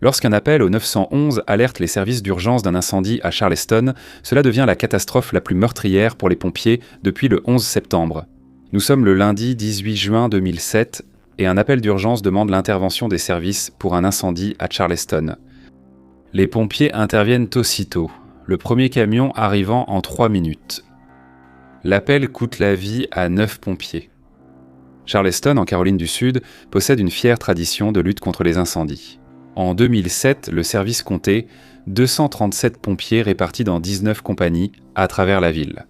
Lorsqu'un appel au 911 alerte les services d'urgence d'un incendie à Charleston, cela devient la catastrophe la plus meurtrière pour les pompiers depuis le 11 septembre. Nous sommes le lundi 18 juin 2007 et un appel d'urgence demande l'intervention des services pour un incendie à Charleston. Les pompiers interviennent aussitôt, le premier camion arrivant en 3 minutes. L'appel coûte la vie à 9 pompiers. Charleston, en Caroline du Sud, possède une fière tradition de lutte contre les incendies. En 2007, le service comptait 237 pompiers répartis dans 19 compagnies à travers la ville.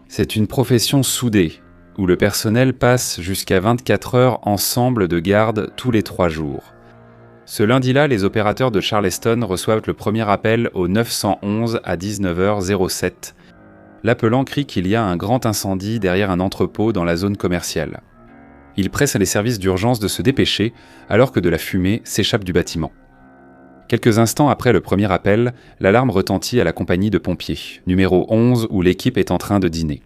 C'est une profession soudée, où le personnel passe jusqu'à 24 heures ensemble de garde tous les 3 jours. Ce lundi-là, les opérateurs de Charleston reçoivent le premier appel au 911 à 19h07. L'appelant crie qu'il y a un grand incendie derrière un entrepôt dans la zone commerciale. Il presse les services d'urgence de se dépêcher alors que de la fumée s'échappe du bâtiment. Quelques instants après le premier appel, l'alarme retentit à la compagnie de pompiers, numéro 11 où l'équipe est en train de dîner.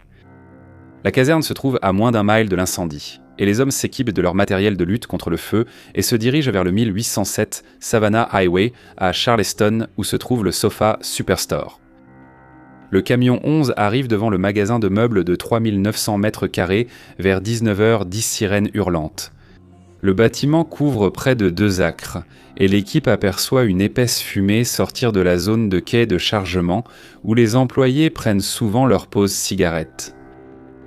La caserne se trouve à moins d'1 mile de l'incendie, et les hommes s'équipent de leur matériel de lutte contre le feu et se dirigent vers le 1807 Savannah Highway à Charleston où se trouve le Sofa Superstore. Le camion 11 arrive devant le magasin de meubles de 3900 mètres carrés vers 19h, 10 sirènes hurlantes. Le bâtiment couvre près de 2 acres et l'équipe aperçoit une épaisse fumée sortir de la zone de quai de chargement où les employés prennent souvent leur pause cigarette.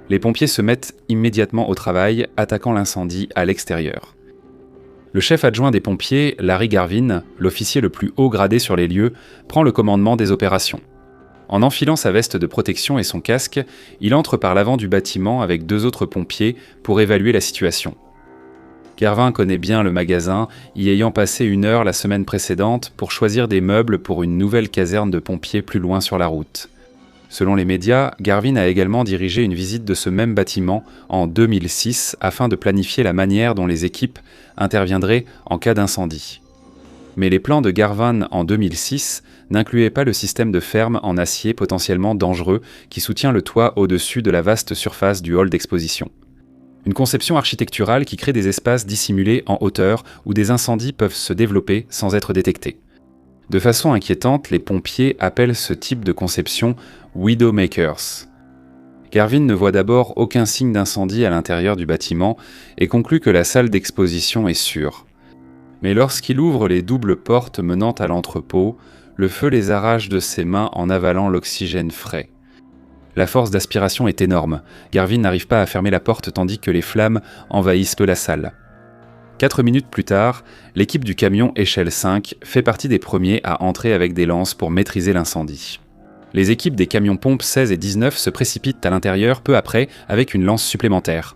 Les pompiers se mettent immédiatement au travail, attaquant l'incendie à l'extérieur. Le chef adjoint des pompiers, Larry Garvin, l'officier le plus haut gradé sur les lieux, prend le commandement des opérations. En enfilant sa veste de protection et son casque, il entre par l'avant du bâtiment avec 2 autres pompiers pour évaluer la situation. Garvin connaît bien le magasin, y ayant passé 1 heure la semaine précédente pour choisir des meubles pour une nouvelle caserne de pompiers plus loin sur la route. Selon les médias, Garvin a également dirigé une visite de ce même bâtiment en 2006 afin de planifier la manière dont les équipes interviendraient en cas d'incendie. Mais les plans de Garvin en 2006 n'incluaient pas le système de ferme en acier potentiellement dangereux qui soutient le toit au-dessus de la vaste surface du hall d'exposition. Une conception architecturale qui crée des espaces dissimulés en hauteur où des incendies peuvent se développer sans être détectés. De façon inquiétante, les pompiers appellent ce type de conception « Widowmakers ». Garvin ne voit d'abord aucun signe d'incendie à l'intérieur du bâtiment et conclut que la salle d'exposition est sûre. Mais lorsqu'il ouvre les doubles portes menant à l'entrepôt, le feu les arrache de ses mains en avalant l'oxygène frais. La force d'aspiration est énorme. Garvin n'arrive pas à fermer la porte tandis que les flammes envahissent la salle. 4 minutes plus tard, l'équipe du camion Échelle 5 fait partie des premiers à entrer avec des lances pour maîtriser l'incendie. Les équipes des camions pompes 16 et 19 se précipitent à l'intérieur peu après avec une lance supplémentaire.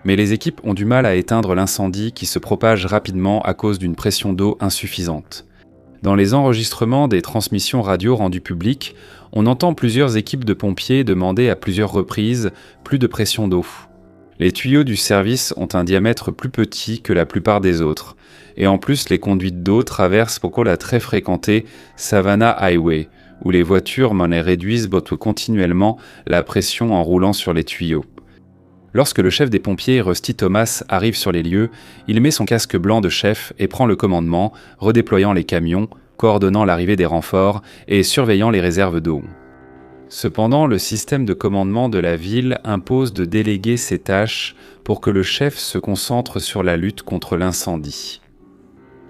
Mais les équipes ont du mal à éteindre l'incendie qui se propage rapidement à cause d'une pression d'eau insuffisante. Dans les enregistrements des transmissions radio rendues publiques, on entend plusieurs équipes de pompiers demander à plusieurs reprises plus de pression d'eau. Les tuyaux du service ont un diamètre plus petit que la plupart des autres, et en plus les conduites d'eau traversent pourquoi la très fréquentée Savannah Highway, où les voitures monnaie réduisent continuellement la pression en roulant sur les tuyaux. Lorsque le chef des pompiers, Rusty Thomas, arrive sur les lieux, il met son casque blanc de chef et prend le commandement, redéployant les camions, coordonnant l'arrivée des renforts et surveillant les réserves d'eau. Cependant, le système de commandement de la ville impose de déléguer ces tâches pour que le chef se concentre sur la lutte contre l'incendie.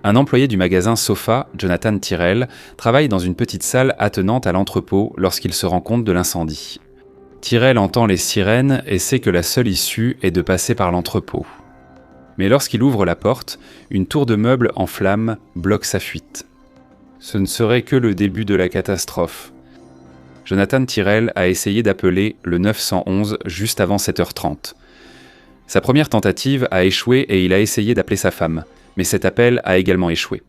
Un employé du magasin Sofa, Jonathan Tyrrell, travaille dans une petite salle attenante à l'entrepôt lorsqu'il se rend compte de l'incendie. Tyrrell entend les sirènes et sait que la seule issue est de passer par l'entrepôt. Mais lorsqu'il ouvre la porte, une tour de meubles en flammes bloque sa fuite. Ce ne serait que le début de la catastrophe. Jonathan Tyrrell a essayé d'appeler le 911 juste avant 7h30. Sa première tentative a échoué et il a essayé d'appeler sa femme, mais cet appel a également échoué.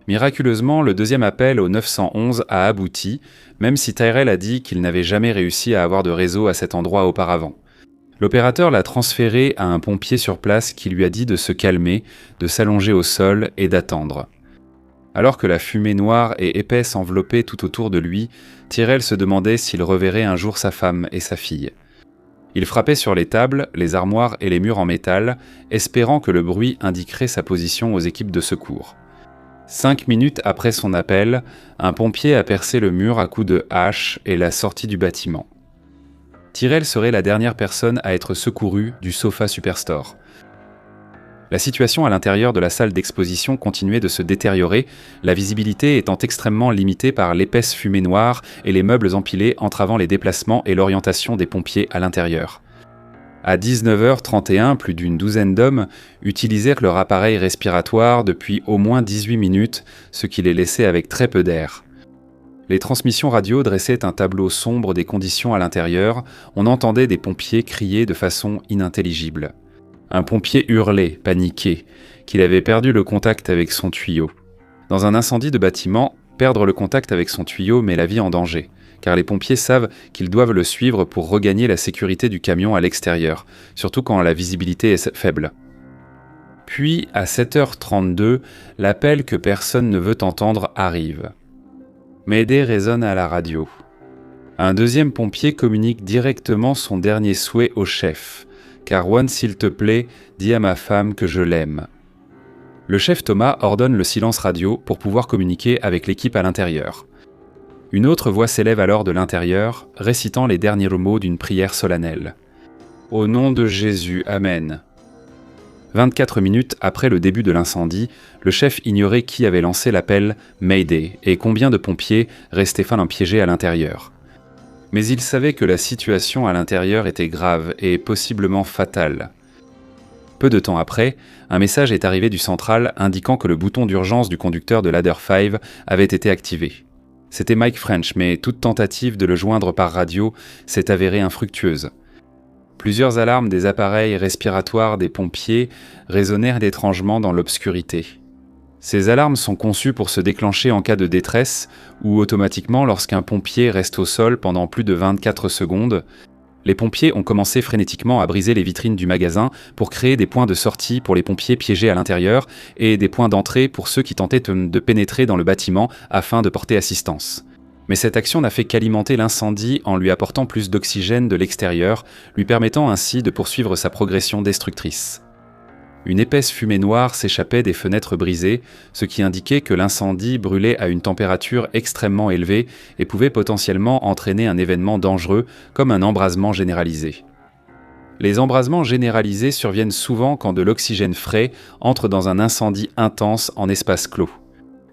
Miraculeusement, le deuxième appel au 911 a abouti, même si Tyrrell a dit qu'il n'avait jamais réussi à avoir de réseau à cet endroit auparavant. L'opérateur l'a transféré à un pompier sur place qui lui a dit de se calmer, de s'allonger au sol et d'attendre. Alors que la fumée noire et épaisse enveloppait tout autour de lui, Tyrrell se demandait s'il reverrait un jour sa femme et sa fille. Il frappait sur les tables, les armoires et les murs en métal, espérant que le bruit indiquerait sa position aux équipes de secours. 5 minutes après son appel, un pompier a percé le mur à coups de hache et l'a sorti du bâtiment. Tyrell serait la dernière personne à être secourue du Sofa Superstore. La situation à l'intérieur de la salle d'exposition continuait de se détériorer, la visibilité étant extrêmement limitée par l'épaisse fumée noire et les meubles empilés entravant les déplacements et l'orientation des pompiers à l'intérieur. À 19h31, plus d'une douzaine d'hommes utilisèrent leur appareil respiratoire depuis au moins 18 minutes, ce qui les laissait avec très peu d'air. Les transmissions radio dressaient un tableau sombre des conditions à l'intérieur, on entendait des pompiers crier de façon inintelligible. Un pompier hurlait, paniqué, qu'il avait perdu le contact avec son tuyau. Dans un incendie de bâtiment, perdre le contact avec son tuyau met la vie en danger, car les pompiers savent qu'ils doivent le suivre pour regagner la sécurité du camion à l'extérieur, surtout quand la visibilité est faible. Puis, à 7h32, l'appel que personne ne veut entendre arrive. Mayday résonne à la radio. Un deuxième pompier communique directement son dernier souhait au chef. « Car s'il te plaît, dis à ma femme que je l'aime. » Le chef Thomas ordonne le silence radio pour pouvoir communiquer avec l'équipe à l'intérieur. Une autre voix s'élève alors de l'intérieur, récitant les derniers mots d'une prière solennelle. « Au nom de Jésus, Amen. » 24 minutes après le début de l'incendie, le chef ignorait qui avait lancé l'appel « Mayday » et combien de pompiers restaient piégés à l'intérieur. Mais il savait que la situation à l'intérieur était grave et possiblement fatale. Peu de temps après, un message est arrivé du central indiquant que le bouton d'urgence du conducteur de Ladder 5 avait été activé. C'était Mike French, mais toute tentative de le joindre par radio s'est avérée infructueuse. Plusieurs alarmes des appareils respiratoires des pompiers résonnèrent étrangement dans l'obscurité. Ces alarmes sont conçues pour se déclencher en cas de détresse ou automatiquement lorsqu'un pompier reste au sol pendant plus de 24 secondes. Les pompiers ont commencé frénétiquement à briser les vitrines du magasin pour créer des points de sortie pour les pompiers piégés à l'intérieur et des points d'entrée pour ceux qui tentaient de pénétrer dans le bâtiment afin de porter assistance. Mais cette action n'a fait qu'alimenter l'incendie en lui apportant plus d'oxygène de l'extérieur, lui permettant ainsi de poursuivre sa progression destructrice. Une épaisse fumée noire s'échappait des fenêtres brisées, ce qui indiquait que l'incendie brûlait à une température extrêmement élevée et pouvait potentiellement entraîner un événement dangereux comme un embrasement généralisé. Les embrasements généralisés surviennent souvent quand de l'oxygène frais entre dans un incendie intense en espace clos.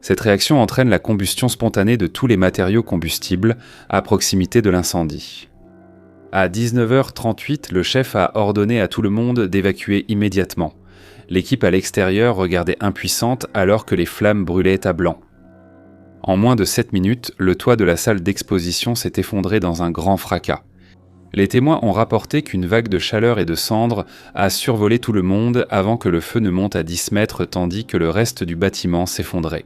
Cette réaction entraîne la combustion spontanée de tous les matériaux combustibles à proximité de l'incendie. À 19h38, le chef a ordonné à tout le monde d'évacuer immédiatement. L'équipe à l'extérieur regardait impuissante alors que les flammes brûlaient à blanc. En moins de 7 minutes, le toit de la salle d'exposition s'est effondré dans un grand fracas. Les témoins ont rapporté qu'une vague de chaleur et de cendres a survolé tout le monde avant que le feu ne monte à 10 mètres tandis que le reste du bâtiment s'effondrait.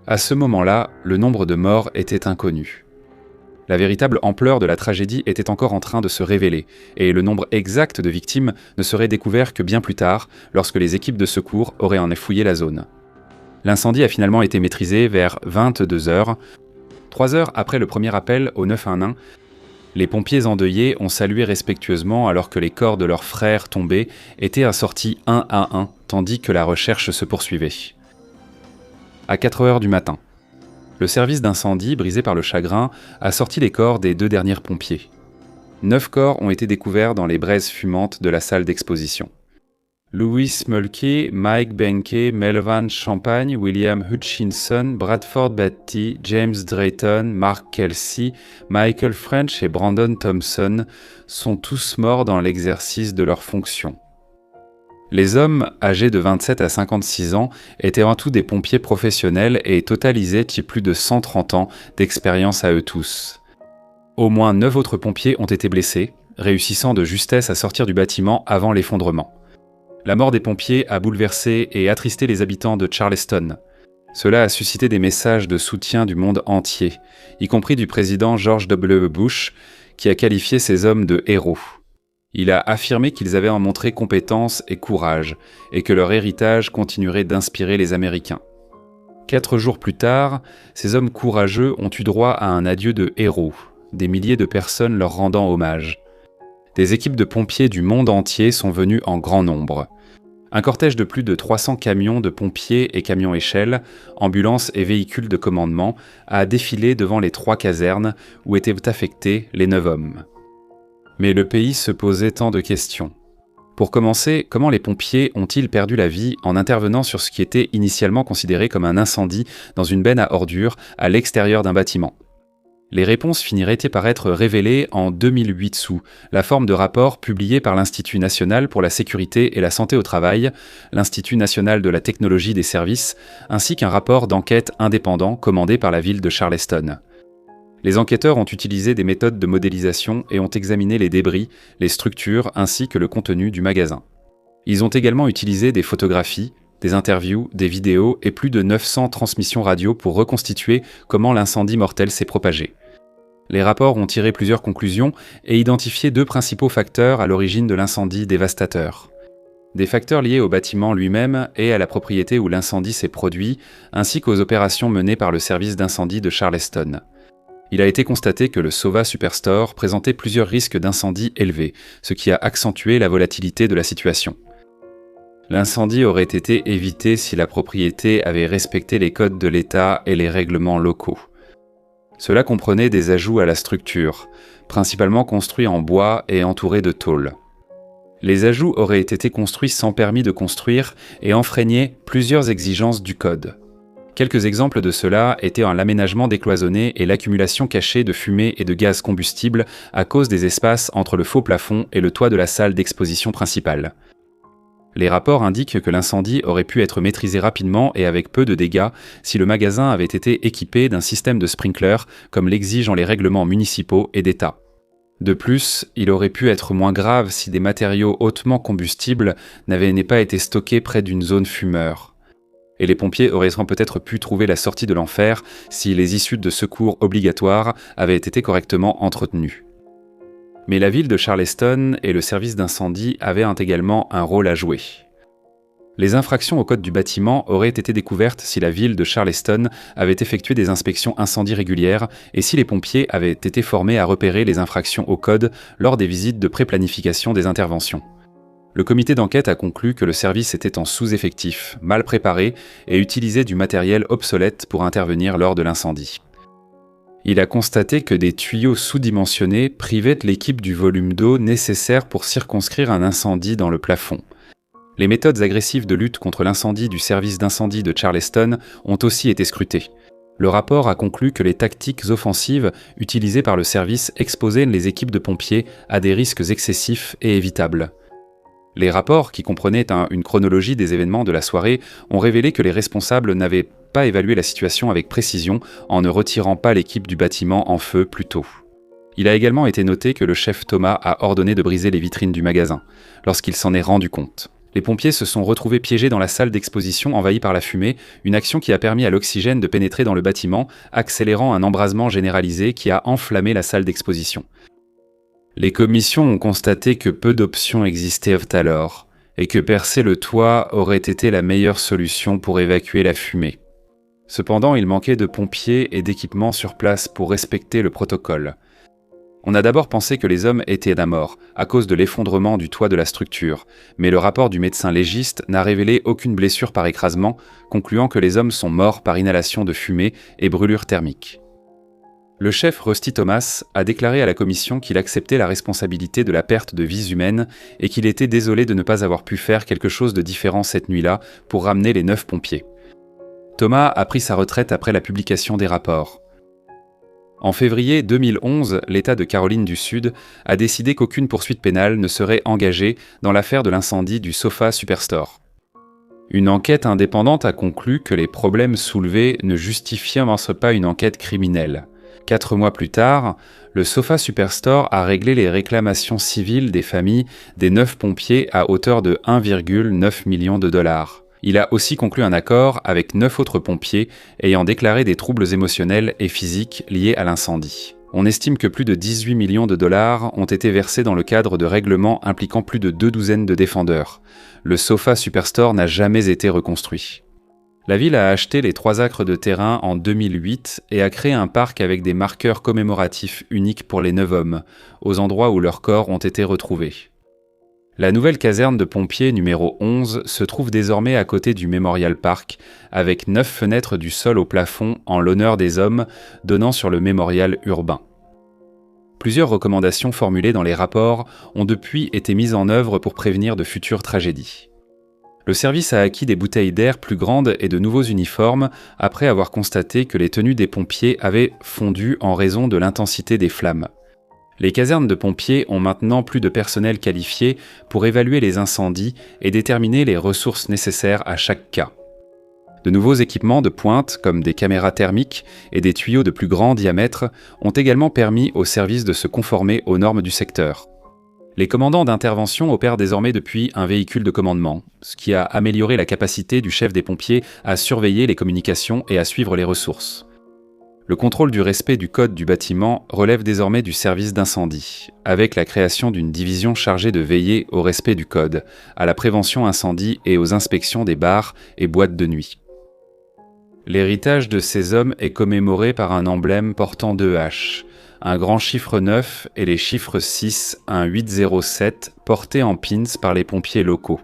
À ce moment-là, le nombre de morts était inconnu. La véritable ampleur de la tragédie était encore en train de se révéler, et le nombre exact de victimes ne serait découvert que bien plus tard, lorsque les équipes de secours auraient en fouillé la zone. L'incendie a finalement été maîtrisé vers 22h. 3 heures après le premier appel au 911, les pompiers endeuillés ont salué respectueusement alors que les corps de leurs frères tombés étaient assortis un à un, tandis que la recherche se poursuivait. À 4h du matin, le service d'incendie, brisé par le chagrin, a sorti les corps des 2 derniers pompiers. 9 corps ont été découverts dans les braises fumantes de la salle d'exposition. Louis Mulkey, Mike Benke, Melvin Champagne, William Hutchinson, Bradford Batty, James Drayton, Mark Kelsey, Michael French et Brandon Thompson sont tous morts dans l'exercice de leurs fonctions. Les hommes, âgés de 27 à 56 ans, étaient en tout des pompiers professionnels et totalisaient plus de 130 ans d'expérience à eux tous. Au moins 9 autres pompiers ont été blessés, réussissant de justesse à sortir du bâtiment avant l'effondrement. La mort des pompiers a bouleversé et attristé les habitants de Charleston. Cela a suscité des messages de soutien du monde entier, y compris du président George W. Bush, qui a qualifié ces hommes de héros. Il a affirmé qu'ils avaient montré compétence et courage, et que leur héritage continuerait d'inspirer les Américains. 4 jours plus tard, ces hommes courageux ont eu droit à un adieu de héros, des milliers de personnes leur rendant hommage. Des équipes de pompiers du monde entier sont venues en grand nombre. Un cortège de plus de 300 camions de pompiers et camions-échelles, ambulances et véhicules de commandement a défilé devant les 3 casernes où étaient affectés les 9 hommes. Mais le pays se posait tant de questions. Pour commencer, comment les pompiers ont-ils perdu la vie en intervenant sur ce qui était initialement considéré comme un incendie dans une benne à ordures à l'extérieur d'un bâtiment ? Les réponses finiraient par être révélées en 2008 sous la forme de rapports publiés par l'Institut national pour la sécurité et la santé au travail, l'Institut national de la technologie des services, ainsi qu'un rapport d'enquête indépendant commandé par la ville de Charleston. Les enquêteurs ont utilisé des méthodes de modélisation et ont examiné les débris, les structures ainsi que le contenu du magasin. Ils ont également utilisé des photographies, des interviews, des vidéos et plus de 900 transmissions radio pour reconstituer comment l'incendie mortel s'est propagé. Les rapports ont tiré plusieurs conclusions et identifié 2 principaux facteurs à l'origine de l'incendie dévastateur. Des facteurs liés au bâtiment lui-même et à la propriété où l'incendie s'est produit, ainsi qu'aux opérations menées par le service d'incendie de Charleston. Il a été constaté que le Sova Superstore présentait plusieurs risques d'incendie élevés, ce qui a accentué la volatilité de la situation. L'incendie aurait été évité si la propriété avait respecté les codes de l'État et les règlements locaux. Cela comprenait des ajouts à la structure, principalement construits en bois et entourés de tôles. Les ajouts auraient été construits sans permis de construire et enfreignaient plusieurs exigences du code. Quelques exemples de cela étaient l'aménagement décloisonné et l'accumulation cachée de fumée et de gaz combustible à cause des espaces entre le faux plafond et le toit de la salle d'exposition principale. Les rapports indiquent que l'incendie aurait pu être maîtrisé rapidement et avec peu de dégâts si le magasin avait été équipé d'un système de sprinkler comme l'exigent les règlements municipaux et d'État. De plus, il aurait pu être moins grave si des matériaux hautement combustibles n'avaient pas été stockés près d'une zone fumeur. Et les pompiers auraient peut-être pu trouver la sortie de l'enfer si les issues de secours obligatoires avaient été correctement entretenues. Mais la ville de Charleston et le service d'incendie avaient également un rôle à jouer. Les infractions au code du bâtiment auraient été découvertes si la ville de Charleston avait effectué des inspections incendie régulières et si les pompiers avaient été formés à repérer les infractions au code lors des visites de pré-planification des interventions. Le comité d'enquête a conclu que le service était en sous-effectif, mal préparé et utilisait du matériel obsolète pour intervenir lors de l'incendie. Il a constaté que des tuyaux sous-dimensionnés privaient l'équipe du volume d'eau nécessaire pour circonscrire un incendie dans le plafond. Les méthodes agressives de lutte contre l'incendie du service d'incendie de Charleston ont aussi été scrutées. Le rapport a conclu que les tactiques offensives utilisées par le service exposaient les équipes de pompiers à des risques excessifs et évitables. Les rapports, qui comprenaient une chronologie des événements de la soirée, ont révélé que les responsables n'avaient pas évalué la situation avec précision en ne retirant pas l'équipe du bâtiment en feu plus tôt. Il a également été noté que le chef Thomas a ordonné de briser les vitrines du magasin, lorsqu'il s'en est rendu compte. Les pompiers se sont retrouvés piégés dans la salle d'exposition envahie par la fumée, une action qui a permis à l'oxygène de pénétrer dans le bâtiment, accélérant un embrasement généralisé qui a enflammé la salle d'exposition. Les commissions ont constaté que peu d'options existaient alors, et que percer le toit aurait été la meilleure solution pour évacuer la fumée. Cependant, il manquait de pompiers et d'équipements sur place pour respecter le protocole. On a d'abord pensé que les hommes étaient à mort, à cause de l'effondrement du toit de la structure, mais le rapport du médecin légiste n'a révélé aucune blessure par écrasement, concluant que les hommes sont morts par inhalation de fumée et brûlure thermique. Le chef Rusty Thomas a déclaré à la commission qu'il acceptait la responsabilité de la perte de vies humaines et qu'il était désolé de ne pas avoir pu faire quelque chose de différent cette nuit-là pour ramener les 9 pompiers. Thomas a pris sa retraite après la publication des rapports. En février 2011, l'État de Caroline du Sud a décidé qu'aucune poursuite pénale ne serait engagée dans l'affaire de l'incendie du Sova Superstore. Une enquête indépendante a conclu que les problèmes soulevés ne justifiaient pas une enquête criminelle. 4 mois plus tard, le Sova Superstore a réglé les réclamations civiles des familles des 9 pompiers à hauteur de 1,9 million de dollars. Il a aussi conclu un accord avec 9 autres pompiers ayant déclaré des troubles émotionnels et physiques liés à l'incendie. On estime que plus de 18 millions de dollars ont été versés dans le cadre de règlements impliquant plus de 2 douzaines de défendeurs. Le Sova Superstore n'a jamais été reconstruit. La ville a acheté les 3 acres de terrain en 2008 et a créé un parc avec des marqueurs commémoratifs uniques pour les 9 hommes, aux endroits où leurs corps ont été retrouvés. La nouvelle caserne de pompiers numéro 11 se trouve désormais à côté du Memorial Park, avec 9 fenêtres du sol au plafond en l'honneur des hommes, donnant sur le mémorial urbain. Plusieurs recommandations formulées dans les rapports ont depuis été mises en œuvre pour prévenir de futures tragédies. Le service a acquis des bouteilles d'air plus grandes et de nouveaux uniformes après avoir constaté que les tenues des pompiers avaient fondu en raison de l'intensité des flammes. Les casernes de pompiers ont maintenant plus de personnel qualifié pour évaluer les incendies et déterminer les ressources nécessaires à chaque cas. De nouveaux équipements de pointe, comme des caméras thermiques et des tuyaux de plus grand diamètre, ont également permis au service de se conformer aux normes du secteur. Les commandants d'intervention opèrent désormais depuis un véhicule de commandement, ce qui a amélioré la capacité du chef des pompiers à surveiller les communications et à suivre les ressources. Le contrôle du respect du code du bâtiment relève désormais du service d'incendie, avec la création d'une division chargée de veiller au respect du code, à la prévention incendie et aux inspections des bars et boîtes de nuit. L'héritage de ces hommes est commémoré par un emblème portant 2 H, un grand chiffre 9 et les chiffres 6, un 807 portés en pins par les pompiers locaux.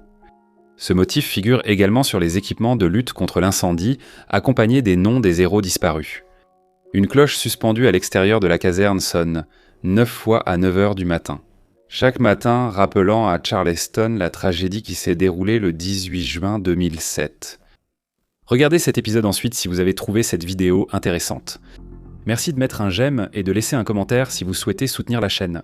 Ce motif figure également sur les équipements de lutte contre l'incendie, accompagné des noms des héros disparus. Une cloche suspendue à l'extérieur de la caserne sonne, 9 fois à 9 heures du matin. Chaque matin rappelant à Charleston la tragédie qui s'est déroulée le 18 juin 2007. Regardez cet épisode ensuite si vous avez trouvé cette vidéo intéressante. Merci de mettre un j'aime et de laisser un commentaire si vous souhaitez soutenir la chaîne.